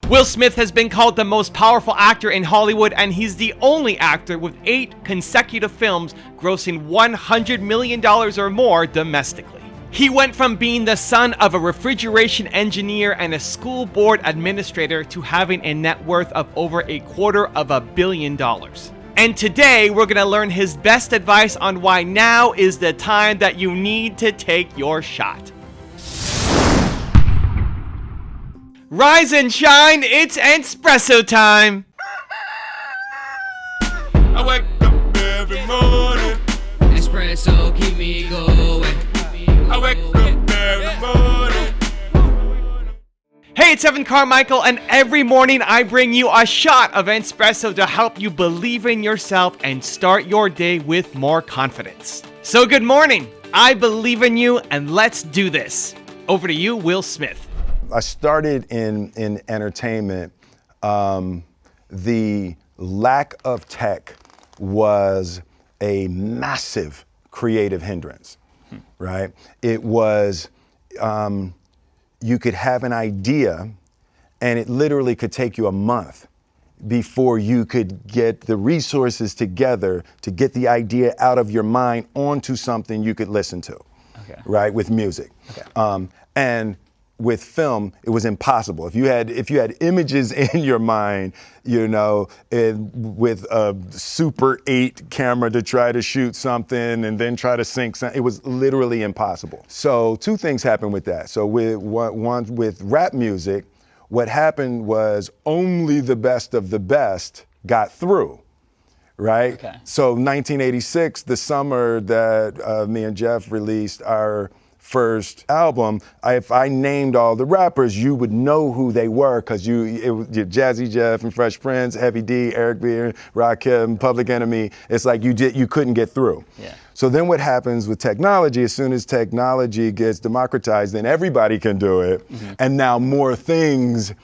Will Smith has been called the most powerful actor in Hollywood, and he's the only actor with 8 consecutive films grossing $100 million or more domestically. He went from being the son of a refrigeration engineer and a school board administrator to having a net worth of over $250 million. And today, we're gonna learn his best advice on why now is the time that you need to take your shot. Rise and shine, it's Espresso time! I wake up every morning. Espresso keep me going. I wake up every morning. Hey, it's Evan Carmichael, and every morning I bring you a shot of Espresso to help you believe in yourself and start your day with more confidence. So good morning, I believe in you, and let's do this. Over to you, Will Smith. I started in entertainment. The lack of tech was a massive creative hindrance, right? It was, you could have an idea and it literally could take you a month before you could get the resources together to get the idea out of your mind onto something you could listen to, right? With music. And with film, it was impossible. If you had images in your mind, you know, with a Super 8 camera to try to shoot something and then try to sync something, it was literally impossible. So 2 things happened with that. So with rap music, what happened was only the best of the best got through. Right? So 1986, the summer that me and Jeff released our first album, if I named all the rappers, you would know who they were because you Jazzy Jeff and Fresh Prince, Heavy D, Eric B, Rakim, Public Enemy. It's like you couldn't get through. So then what happens with technology, as soon as technology gets democratized, then everybody can do it. And now more things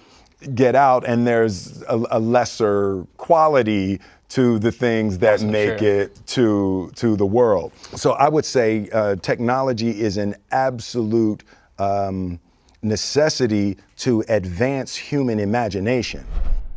get out and there's a lesser quality to the things that make it to the world. So I would say technology is an absolute necessity to advance human imagination.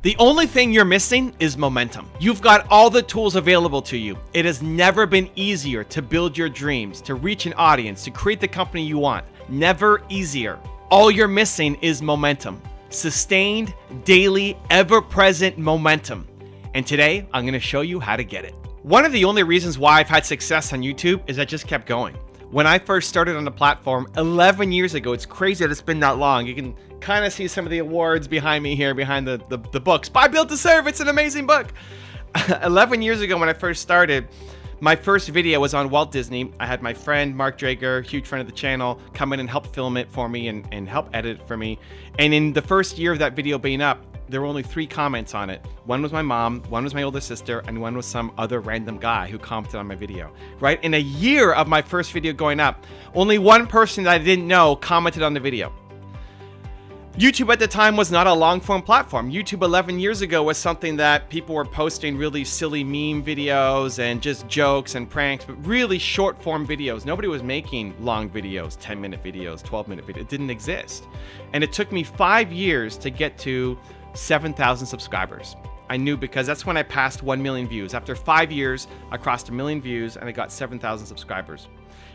The only thing you're missing is momentum. You've got all the tools available to you. It has never been easier to build your dreams, to reach an audience, to create the company you want. Never easier. All you're missing is momentum. Sustained, daily, ever-present momentum. And today, I'm gonna show you how to get it. One of the only reasons why I've had success on YouTube is I just kept going. When I first started on the platform 11 years ago, it's crazy that it's been that long. You can kind of see some of the awards behind me here, behind the books. Buy, Build to Serve, it's an amazing book. 11 years ago when I first started, my first video was on Walt Disney. I had my friend, Mark Drager, huge friend of the channel, come in and help film it for me and help edit it for me. And in the first year of that video being up, there were only 3 comments on it. One was my mom, one was my older sister, and one was some other random guy who commented on my video, right? In a year of my first video going up, only one person that I didn't know commented on the video. YouTube at the time was not a long form platform. YouTube 11 years ago was something that people were posting really silly meme videos and just jokes and pranks, but really short form videos. Nobody was making long videos, 10-minute videos, 12-minute videos. It didn't exist. And it took me 5 years to get to 7,000 subscribers. I knew because that's when I passed 1 million views. After 5 years, I crossed 1 million views and I got 7,000 subscribers.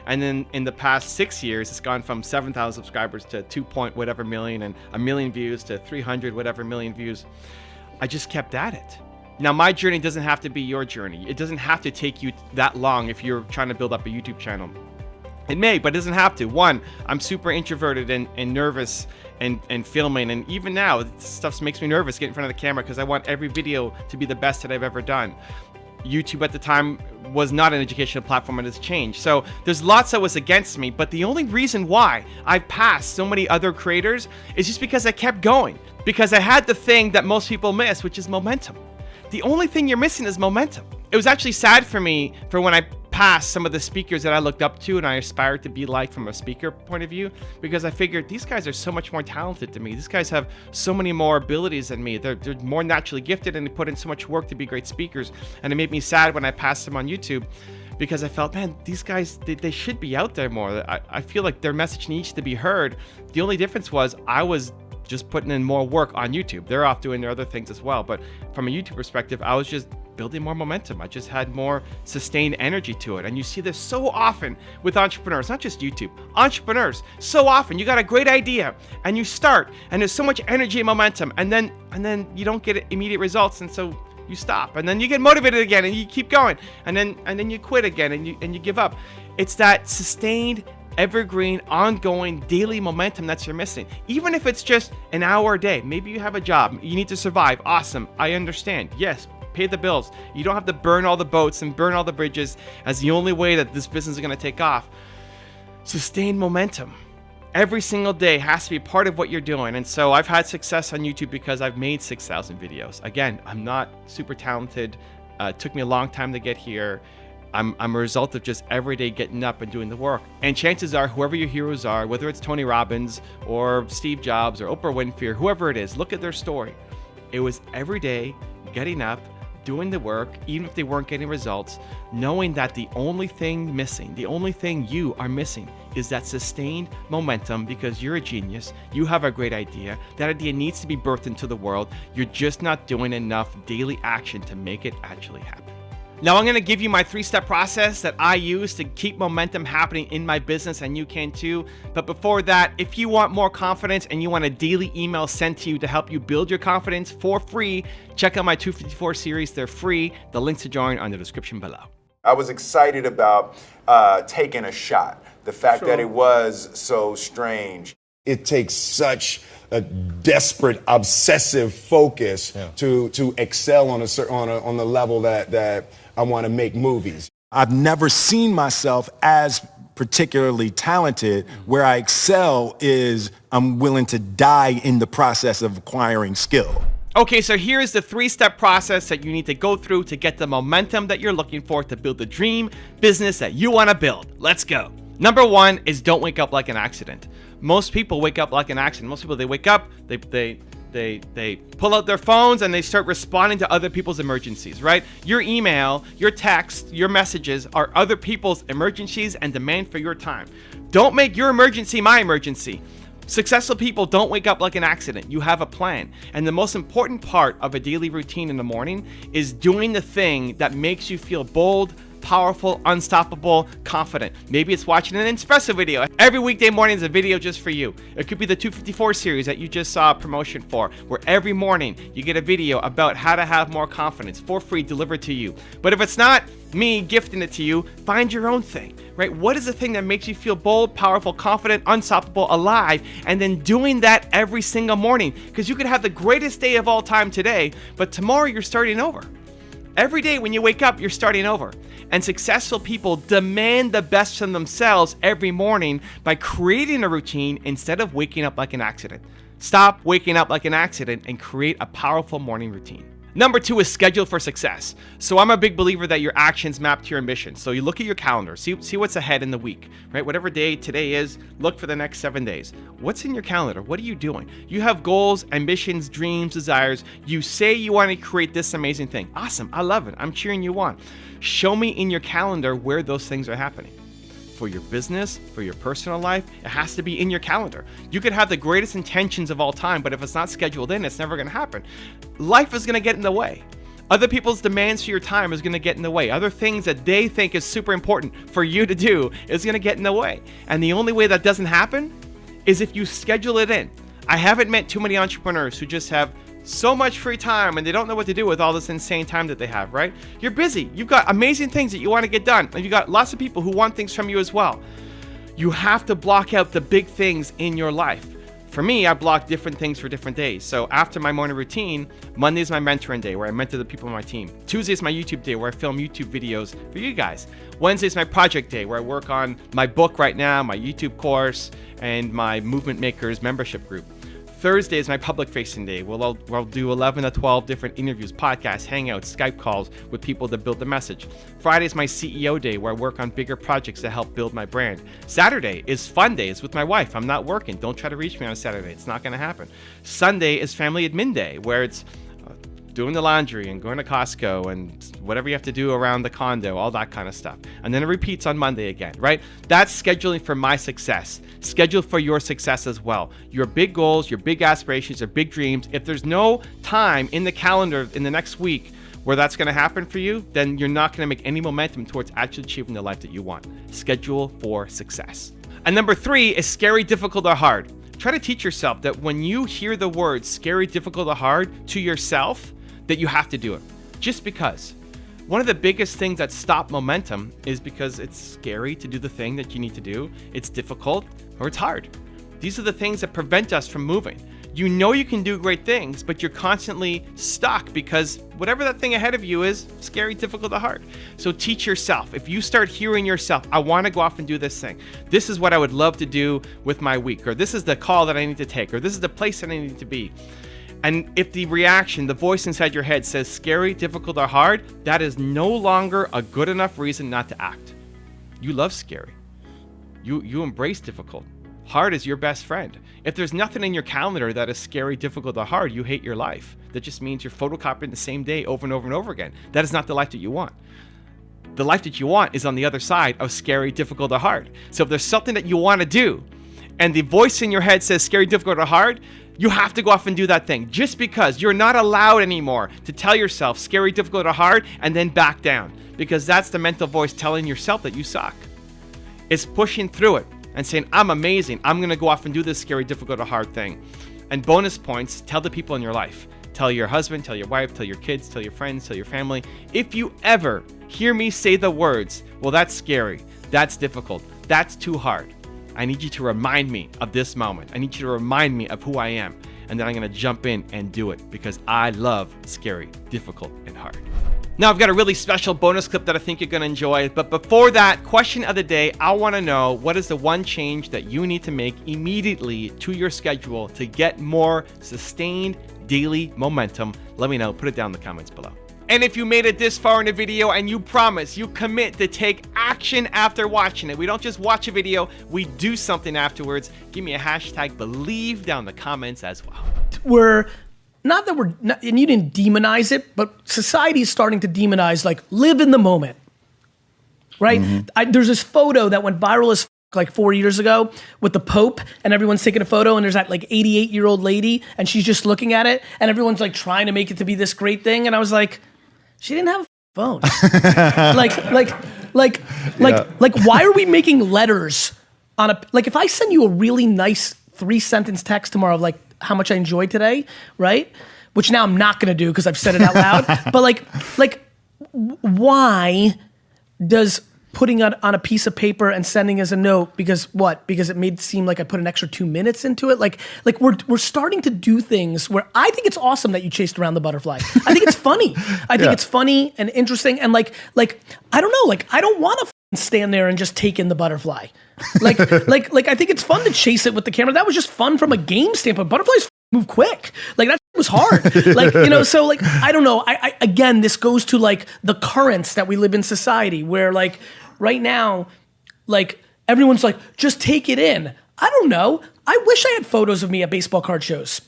And then in the past 6 years, it's gone from 7,000 subscribers to 2 point whatever million and 1 million views to 300 whatever million views. I just kept at it. Now, my journey doesn't have to be your journey. It doesn't have to take you that long if you're trying to build up a YouTube channel. It may, but it doesn't have to. One, I'm super introverted and nervous and filming, and even now, stuff makes me nervous getting in front of the camera because I want every video to be the best that I've ever done. YouTube at the time was not an educational platform and it's changed. So there's lots that was against me, but the only reason why I passed so many other creators is just because I kept going. Because I had the thing that most people miss, which is momentum. The only thing you're missing is momentum. It was actually sad for me for when I passed some of the speakers that I looked up to and I aspired to be like from a speaker point of view, because I figured these guys are so much more talented than me. These guys have so many more abilities than me. They're more naturally gifted and they put in so much work to be great speakers. And it made me sad when I passed them on YouTube because I felt, man, these guys, they should be out there more. I feel like their message needs to be heard. The only difference was I was just putting in more work on YouTube. They're off doing their other things as well. But from a YouTube perspective, I was just building more momentum. I just had more sustained energy to it. And you see this so often with entrepreneurs, not just YouTube, entrepreneurs. So often you got a great idea and you start and there's so much energy and momentum, and then you don't get immediate results, and so you stop, and then you get motivated again and you keep going, and then you quit again and you give up. It's that sustained, evergreen, ongoing daily momentum that you're missing. Even if it's just an hour a day, maybe you have a job, you need to survive. Awesome, I understand. Yes, pay the bills. You don't have to burn all the boats and burn all the bridges as the only way that this business is going to take off. Sustained momentum every single day has to be part of what you're doing. And so I've had success on YouTube because I've made 6,000 videos. Again, I'm not super talented. It took me a long time to get here. I'm a result of just every day getting up and doing the work. And chances are, whoever your heroes are, whether it's Tony Robbins or Steve Jobs or Oprah Winfrey or whoever it is, look at their story. It was every day getting up, doing the work, even if they weren't getting results, knowing that the only thing missing, the only thing you are missing is that sustained momentum, because you're a genius, you have a great idea, that idea needs to be birthed into the world, you're just not doing enough daily action to make it actually happen. Now I'm going to give you my 3-step process that I use to keep momentum happening in my business, and you can too. But before that, if you want more confidence and you want a daily email sent to you to help you build your confidence for free, check out my 254 series. They're free. The links to join are in the description below. I was excited about taking a shot. The fact that it was so strange. It takes such a desperate, obsessive focus to excel on the level that I want to make movies. I've never seen myself as particularly talented. Where I excel is I'm willing to die in the process of acquiring skill. Okay, so here's the 3-step process that you need to go through to get the momentum that you're looking for to build the dream business that you want to build. Let's go. Number 1 is don't wake up like an accident. Most people wake up like an accident. Most people, they wake up, they pull out their phones and they start responding to other people's emergencies, right? Your email, your text, your messages are other people's emergencies and demand for your time. Don't make your emergency my emergency. Successful people don't wake up like an accident. You have a plan. And the most important part of a daily routine in the morning is doing the thing that makes you feel bold, powerful, unstoppable, confident. Maybe it's watching an Espresso video. Every weekday morning is a video just for you. It could be the 254 series that you just saw a promotion for, where every morning you get a video about how to have more confidence for free delivered to you. But if it's not me gifting it to you, find your own thing, right? What is the thing that makes you feel bold, powerful, confident, unstoppable, alive, and then doing that every single morning? Because you could have the greatest day of all time today, but tomorrow you're starting over. Every day when you wake up, you're starting over. And successful people demand the best from themselves every morning by creating a routine instead of waking up like an accident. Stop waking up like an accident and create a powerful morning routine. Number 2 is schedule for success. So I'm a big believer that your actions map to your ambition. So you look at your calendar, see what's ahead in the week, right? Whatever day today is, look for the next 7 days. What's in your calendar? What are you doing? You have goals, ambitions, dreams, desires. You say you want to create this amazing thing. Awesome. I love it. I'm cheering you on. Show me in your calendar where those things are happening. For your business, for your personal life, it has to be in your calendar. You could have the greatest intentions of all time, but if it's not scheduled in, it's never going to happen. Life is going to get in the way. Other people's demands for your time is going to get in the way. Other things that they think is super important for you to do is going to get in the way. And the only way that doesn't happen is if you schedule it in. I haven't met too many entrepreneurs who just have so much free time and they don't know what to do with all this insane time that they have, right? You're busy. You've got amazing things that you want to get done. And you've got lots of people who want things from you as well. You have to block out the big things in your life. For me, I block different things for different days. So after my morning routine, Monday is my mentoring day where I mentor the people on my team. Tuesday is my YouTube day where I film YouTube videos for you guys. Wednesday is my project day where I work on my book right now, my YouTube course, and my Movement Makers membership group. Thursday is my public-facing day. We'll do 11 to 12 different interviews, podcasts, hangouts, Skype calls with people that build the message. Friday is my CEO day where I work on bigger projects that help build my brand. Saturday is fun days with my wife. I'm not working. Don't try to reach me on a Saturday. It's not going to happen. Sunday is family admin day where it's doing the laundry and going to Costco and whatever you have to do around the condo, all that kind of stuff. And then it repeats on Monday again, right? That's scheduling for my success. Schedule for your success as well. Your big goals, your big aspirations, your big dreams. If there's no time in the calendar in the next week where that's going to happen for you, then you're not going to make any momentum towards actually achieving the life that you want. Schedule for success. And number 3 is scary, difficult, or hard. Try to teach yourself that when you hear the words scary, difficult, or hard to yourself, that you have to do it. Just because. One of the biggest things that stop momentum is because it's scary to do the thing that you need to do, it's difficult, or it's hard. These are the things that prevent us from moving. You know you can do great things, but you're constantly stuck because whatever that thing ahead of you is scary, difficult, or hard. So teach yourself. If you start hearing yourself, I want to go off and do this thing. This is what I would love to do with my week, or this is the call that I need to take, or this is the place that I need to be. And if the reaction, the voice inside your head says scary, difficult, or hard, that is no longer a good enough reason not to act. You love scary. You embrace difficult. Hard is your best friend. If there's nothing in your calendar that is scary, difficult, or hard, you hate your life. That just means you're photocopying the same day over and over and over again. That is not the life that you want. The life that you want is on the other side of scary, difficult, or hard. So if there's something that you want to do, and the voice in your head says scary, difficult, or hard, you have to go off and do that thing. Just because you're not allowed anymore to tell yourself scary, difficult, or hard, and then back down. Because that's the mental voice telling yourself that you suck. It's pushing through it and saying, I'm amazing. I'm going to go off and do this scary, difficult, or hard thing. And bonus points, tell the people in your life. Tell your husband, tell your wife, tell your kids, tell your friends, tell your family. If you ever hear me say the words, well, that's scary, that's difficult, that's too hard, I need you to remind me of this moment. I need you to remind me of who I am. And then I'm going to jump in and do it because I love scary, difficult, and hard. Now, I've got a really special bonus clip that I think you're going to enjoy. But before that, question of the day, I want to know, what is the one change that you need to make immediately to your schedule to get more sustained daily momentum? Let me know. Put it down in the comments below. And if you made it this far in the video and you promise, you commit to take action after watching it, we don't just watch a video, we do something afterwards, give me a hashtag believe down in the comments as well. And you didn't demonize it, but society is starting to demonize, like, live in the moment, right? Mm-hmm. There's this photo that went viral as like 4 years ago with the Pope, and everyone's taking a photo, and there's that like 88-year-old lady, and she's just looking at it, and everyone's like trying to make it to be this great thing, and I was like, she didn't have a phone. like, why are we making letters on a, like, if I send you a really nice 3-sentence text tomorrow of like how much I enjoyed today, right? Which now I'm not gonna do because I've said it out loud. But why does putting it on a piece of paper and sending as a note, because what? Because it made it seem like I put an extra 2 minutes into it. Like we're starting to do things where I think it's awesome that you chased around the butterfly. I think it's funny. I think it's funny and interesting. And like I don't know, like I don't want to stand there and just take in the butterfly. Like I think it's fun to chase it with the camera. That was just fun from a game standpoint. Butterflies move quick. Like that was hard. Like, you know, so like, I don't know. I again, this goes to like the currents that we live in society where like right now, like everyone's like, just take it in. I don't know. I wish I had photos of me at baseball card shows.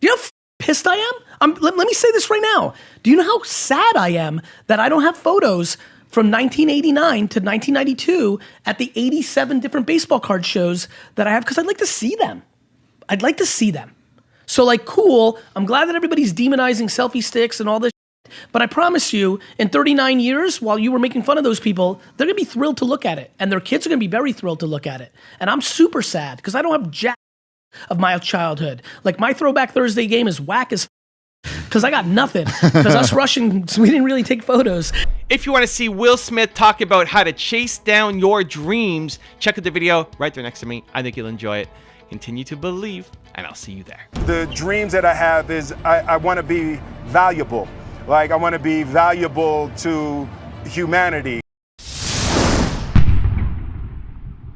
Do you know how pissed I am? Let me say this right now. Do you know how sad I am that I don't have photos from 1989 to 1992 at the 87 different baseball card shows that I have? Because I'd like to see them. I'd like to see them. So like, cool, I'm glad that everybody's demonizing selfie sticks and all this shit, but I promise you, in 39 years, while you were making fun of those people, they're gonna be thrilled to look at it, and their kids are gonna be very thrilled to look at it. And I'm super sad, because I don't have jack of my childhood. Like, my Throwback Thursday game is whack as because I got nothing, because us Russians, we didn't really take photos. If you want to see Will Smith talk about how to chase down your dreams, check out the video right there next to me. I think you'll enjoy it. Continue to believe, and I'll see you there. The dreams that I have is I want to be valuable. Like, I want to be valuable to humanity.